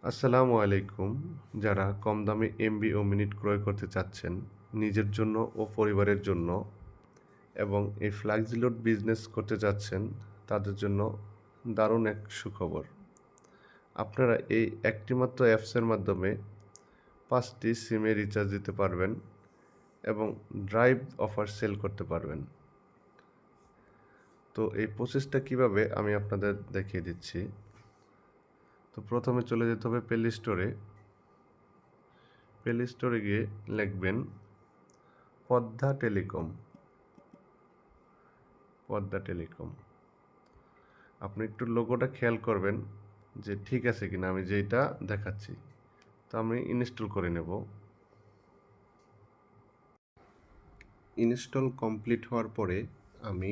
আসসালামু আলাইকুম। যারা কম দামে এমবি ও মিনিট ক্রয় করতে চাচ্ছেন নিজের জন্য ও পরিবারের জন্য এবং এই ফ্ল্যাক্সিলোড বিজনেস করতে চাচ্ছেন তাদের জন্য দারুণ এক সুখবর। আপনারা এই একটি মাত্র অ্যাপসের মাধ্যমে ৫টি সিমে রিচার্জ দিতে পারবেন এবং ড্রাইভ অফার সেল করতে পারবেন। তো এই প্রসেসটা কিভাবে আমি আপনাদের দেখিয়ে দিচ্ছি। তো প্রথমে চলে যেতে হবে প্লে স্টোরে। প্লে স্টোরে গিয়ে লিখবেন পদ্মা টেলিকম। পদ্মা টেলিকম। আপনি একটু লোগোটা খেয়াল করবেন যে ঠিক আছে কিনা আমি যেটা দেখাচ্ছি। তো আমি ইনস্টল করে নেব। ইনস্টল কমপ্লিট হওয়ার পরে আমি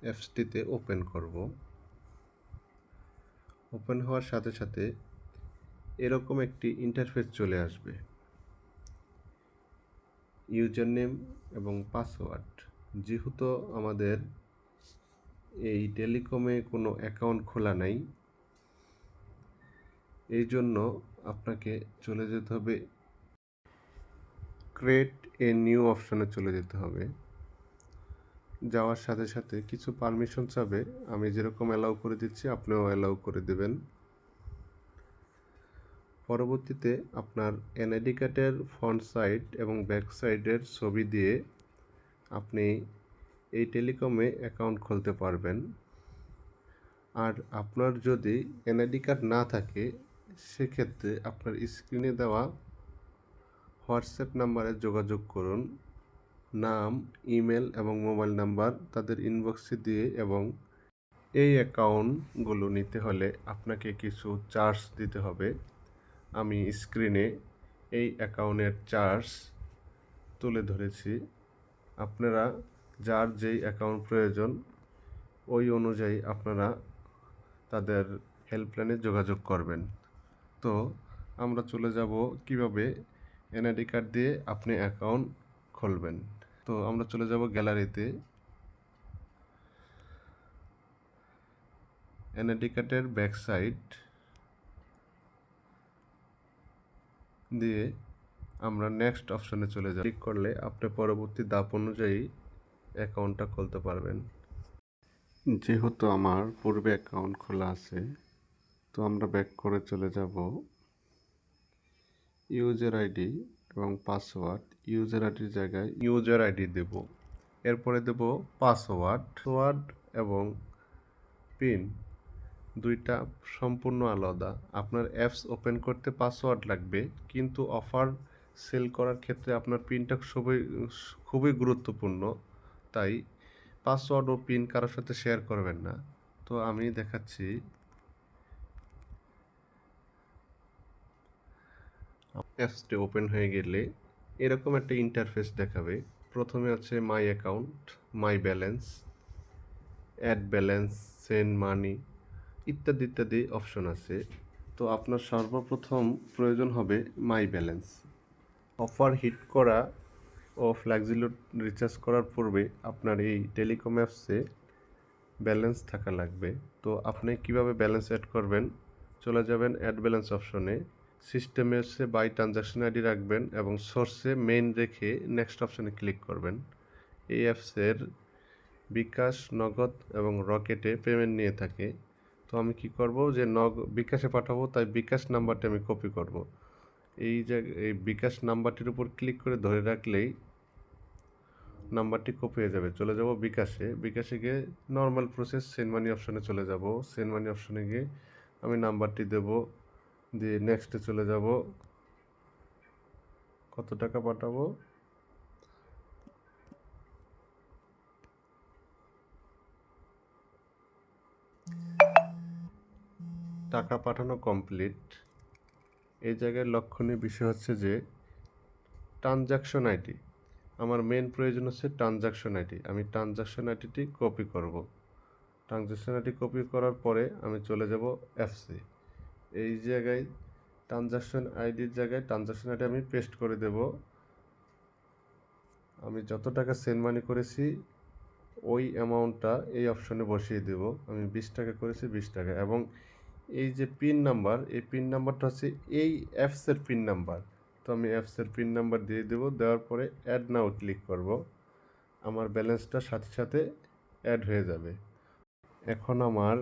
অ্যাপসটিতে ওপেন করব। ওপেন হওয়ার সাথে সাথে এরকম একটি ইন্টারফেস চলে আসবে। ইউজার নেম এবং পাসওয়ার্ড। যেহেতু আমাদের এই টেলিকমে কোনো অ্যাকাউন্ট খোলা নাই, এই জন্য আপনাকে চলে যেতে হবে ক্রিয়েট এ নিউ অপশনে চলে যেতে হবে। যাওয়ার সাথে সাথে কিছু পারমিশন চাবে, আমি যেরকম অ্যালাউ করে দিচ্ছি আপনিও অ্যালাউ করে দেবেন। পরবর্তীতে আপনার এনআইডি কার্ডের ফ্রন্ট সাইড এবং ব্যাক সাইডের ছবি দিয়ে আপনি এই টেলিকমে অ্যাকাউন্ট খুলতে পারবেন। আর আপনার যদি এনআইডি কার্ড না থাকে সেক্ষেত্রে আপনার স্ক্রিনে দেওয়া হোয়াটসঅ্যাপ নাম্বারে যোগাযোগ করুন। নাম, ইমেল এবং মোবাইল নাম্বার তাদের ইনবক্সে দিয়ে, এবং এই অ্যাকাউন্টগুলো নিতে হলে আপনাকে কিছু চার্জ দিতে হবে। আমি স্ক্রিনে এই অ্যাকাউন্টের চার্জ তুলে ধরেছি। আপনারা যার যেই অ্যাকাউন্ট প্রয়োজন ওই অনুযায়ী আপনারা তাদের হেল্পলাইনে যোগাযোগ করবেন। তো আমরা চলে যাব কিভাবে এনআইডি কার্ড দিয়ে আপনি অ্যাকাউন্ট খুলবেন। তো আমরা চলে যাব গ্যালারিতে। এনআইডি কার্ডের ব্যাক সাইড দিয়ে আমরা নেক্সট অপশনে চলে যাব। ক্লিক করলে আপনি পরবর্তী ধাপ অনুযায়ী অ্যাকাউন্টটা খুলতে পারবেন। যেহেতু আমার পূর্বে অ্যাকাউন্ট খোলা আছে, তো আমরা ব্যাক করে চলে যাব ইউজার আইডি এবং পাসওয়ার্ড। ইউজার আইডির জায়গায় ইউজার আইডি দেব, এরপরে দেব পাসওয়ার্ড এবং পিন। দুইটা সম্পূর্ণ আলাদা। আপনার অ্যাপস ওপেন করতে পাসওয়ার্ড লাগবে, কিন্তু অফার সেল করার ক্ষেত্রে আপনার পিনটা খুবই গুরুত্বপূর্ণ। তাই পাসওয়ার্ড ও পিন কারোর সাথে শেয়ার করবেন না। তো আমি দেখাচ্ছি। অ্যাপসটি ওপেন হয়ে গেলে এরকম একটা ইন্টারফেস দেখাবে। প্রথমে আছে my account, my balance, add balance, send money ইত্যাদি ইত্যাদি অপশন আছে। তো আপনার সর্বপ্রথম প্রয়োজন হবে মাই ব্যালেন্স। অফার হিট করা ও ফ্ল্যাক্সিলোড রিচার্জ করার পূর্বে আপনার এই টেলিকম অ্যাপসে ব্যালেন্স থাকা লাগবে। তো আপনি কিভাবে ব্যালেন্স অ্যাড করবেন, চলে যাবেন অ্যাড ব্যালেন্স অপশনে। সিস্টেমে এসে বাই ট্রানজাকশন আইডি রাখবেন এবং সোর্সে মেইন রেখে নেক্সট অপশনে ক্লিক করবেন। এই অ্যাপসের বিকাশ, নগদ এবং রকেটে পেমেন্ট নিয়ে থাকে। তো আমি কি করব, যে বিকাশে পাঠাবো, তাই বিকাশ নাম্বারটি আমি কপি করব। এই বিকাশ নাম্বারটির উপর ক্লিক করে ধরে রাখলেই নাম্বারটি কপি হয়ে যাবে। চলে যাব বিকাশে গিয়ে নর্মাল প্রসেস সেন্ড মানি অপশনে চলে যাব। সেন্ড মানি অপশনে গিয়ে আমি নাম্বারটি দেব, দিয়ে নেক্সটে চলে যাব। কত টাকা পাঠাবো, টাকা পাঠানো কমপ্লিট। এই জায়গায় লক্ষণীয় বিষয় হচ্ছে যে ট্রানজাকশন আইডি। আমার মেন প্রয়োজন হচ্ছে ট্রানজাকশন আইডি। আমি ট্রানজাকশন আইডিটি কপি করব। ট্রানজাকশন আইডি কপি করার পরে আমি চলে যাব অ্যাপসে। এই জায়গায় ট্রানজাকশন আইডির জায়গায় ট্রানজাকশন আইডি আমি পেস্ট করে দেব। আমি যত টাকা সেন্ড মানি করেছি ওই অ্যামাউন্টটা এই অপশনে বসিয়ে দেব। আমি 20 টাকা করেছি, 20 টাকা, এবং এই যে পিন নাম্বার, এই পিন নাম্বারটা হচ্ছে এই অ্যাপসের পিন নাম্বার। তো আমি অ্যাপসের পিন নাম্বার দিয়ে দেব, দেওয়ার পরে অ্যাড নাও ক্লিক করব। আমার ব্যালেন্সটা সাথে সাথে অ্যাড হয়ে যাবে। এখন আমার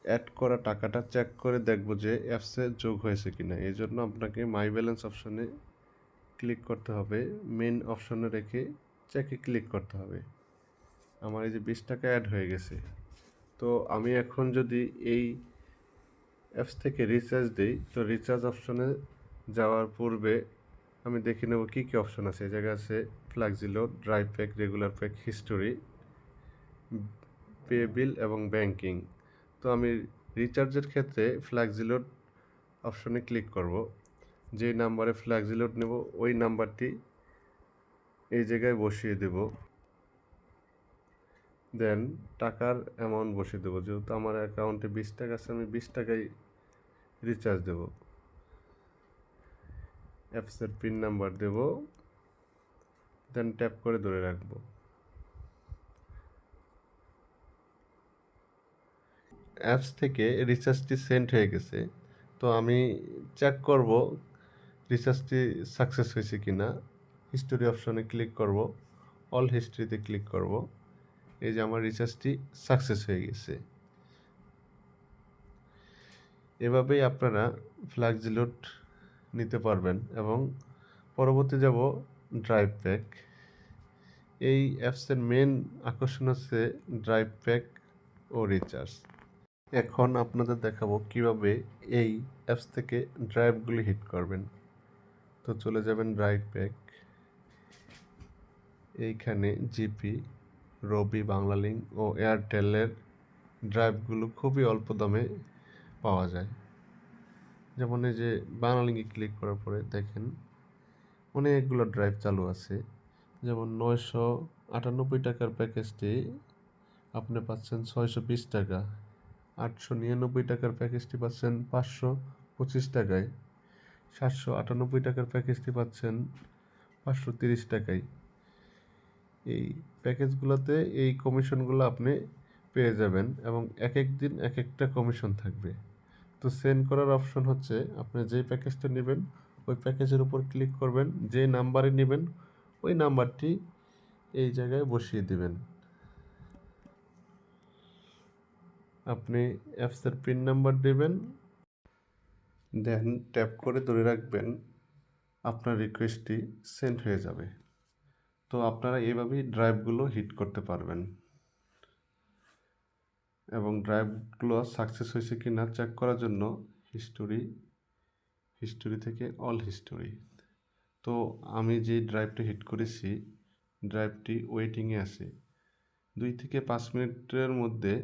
অ্যাড করা টাকাটা চেক করে দেখব যে অ্যাপসে যোগ হয়েছে কিনা। এই জন্য আপনাকে মাই ব্যালেন্স অপশনে ক্লিক করতে হবে, মেন অপশনে রেখে চেকে ক্লিক করতে হবে। আমার এই যে 20 টাকা অ্যাড হয়ে গেছে। তো আমি এখন যদি এই অ্যাপস থেকে রিচার্জ দিই, তো রিচার্জ অপশনে যাওয়ার পূর্বে আমি দেখে নেব কী কী অপশন আছে। এই জায়গায় আছে flexiload, drive pack, regular pack, history, pay bill এবং ব্যাংকিং। তো আমি রিচার্জের ক্ষেত্রে ফ্ল্যাক্সিলোড অপশনে ক্লিক করব। যে নাম্বারে ফ্ল্যাক্সিলোড নেব ওই নাম্বারটি এই জায়গায় বসিয়ে দেব। দেন টাকার অ্যামাউন্ট বসিয়ে দেবো। যেহেতু আমার অ্যাকাউন্টে 20 টাকা আছে, আমি 20 টাকাই রিচার্জ দেব। অ্যাপসের পিন নাম্বার দেব, দেন ট্যাপ করে ধরে রাখবো। অ্যাপস থেকে রিচার্জটি সেন্ড হয়ে গেছে। তো আমি চেক করব রিচার্জটি সাকসেস হয়েছে কি না। হিস্টোরি অপশনে ক্লিক করব, অল হিস্ট্রিতে ক্লিক করব। এই যে আমার রিচার্জটি সাকসেস হয়ে গেছে। এভাবেই আপনারা ফ্ল্যাক্সিলোড নিতে পারবেন। এবং পরবর্তী যাব ড্রাইভ প্যাক। এই অ্যাপসের মেন আকর্ষণ হচ্ছে ড্রাইভ প্যাক ও রিচার্জ। এখন আপনাদের দেখাবো কিভাবে এই অ্যাপস থেকে ড্রাইভগুলি হিট করবেন। তো চলে যাবেন ড্রাইভ প্যাক, এইখানে জিপি, রবি, বাংলালিংক ও এয়ারটেলের ড্রাইভগুলো খুবই অল্প দামে পাওয়া যায়। যেমন এই যে বাংলালিংকে ক্লিক করার পরে দেখেন অনেকগুলো ড্রাইভ চালু আছে। যেমন 998 টাকার প্যাকেজটি আপনি পাচ্ছেন 620 টাকা, 899 টাকার প্যাকেজটি পাচ্ছেন 525 টাকায়, 798 টাকার প্যাকেজটি পাচ্ছেন 530 টাকায়। এই প্যাকেজগুলোতে এই কমিশনগুলো আপনি পেয়ে যাবেন এবং এক এক দিন এক একটা কমিশন থাকবে। তো সেন্ড করার অপশন হচ্ছে আপনি যেই প্যাকেজটা নেবেন ওই প্যাকেজের উপর ক্লিক করবেন, যে নাম্বারে নেবেন ওই নাম্বারটি এই জায়গায় বসিয়ে দিবেন। আপনি অ্যাপসের পিন নাম্বার দেবেন, দেন ট্যাপ করে ধরে রাখবেন, আপনার রিকোয়েস্টটি সেন্ড হয়ে যাবে। তো আপনারা এইভাবেই ড্রাইভগুলো হিট করতে পারবেন এবং ড্রাইভগুলো সাকসেস হয়েছে কি না চেক করার জন্য হিস্টোরি থেকে অল হিস্টোরি। তো আমি যে ড্রাইভটা হিট করেছি ড্রাইভটি ওয়েটিংয়ে আছে। 2 থেকে 5 মিনিটের মধ্যে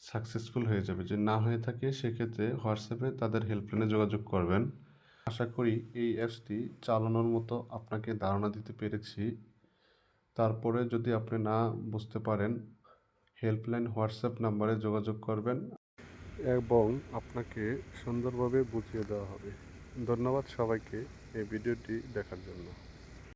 সাকসেসফুল হয়ে যাবে। যদি না হয়ে থাকে সেক্ষেত্রে হোয়াটসঅ্যাপে তাদের হেল্পলাইনে যোগাযোগ করবেন। আশা করি এই অ্যাপসটি চালানোর মতো আপনাকে ধারণা দিতে পেরেছি। তারপরে যদি আপনি না বুঝতে পারেন হেল্পলাইন হোয়াটসঅ্যাপ নাম্বারে যোগাযোগ করবেন এবং আপনাকে সুন্দরভাবে বুঝিয়ে দেওয়া হবে। ধন্যবাদ সবাইকে এই ভিডিওটি দেখার জন্য।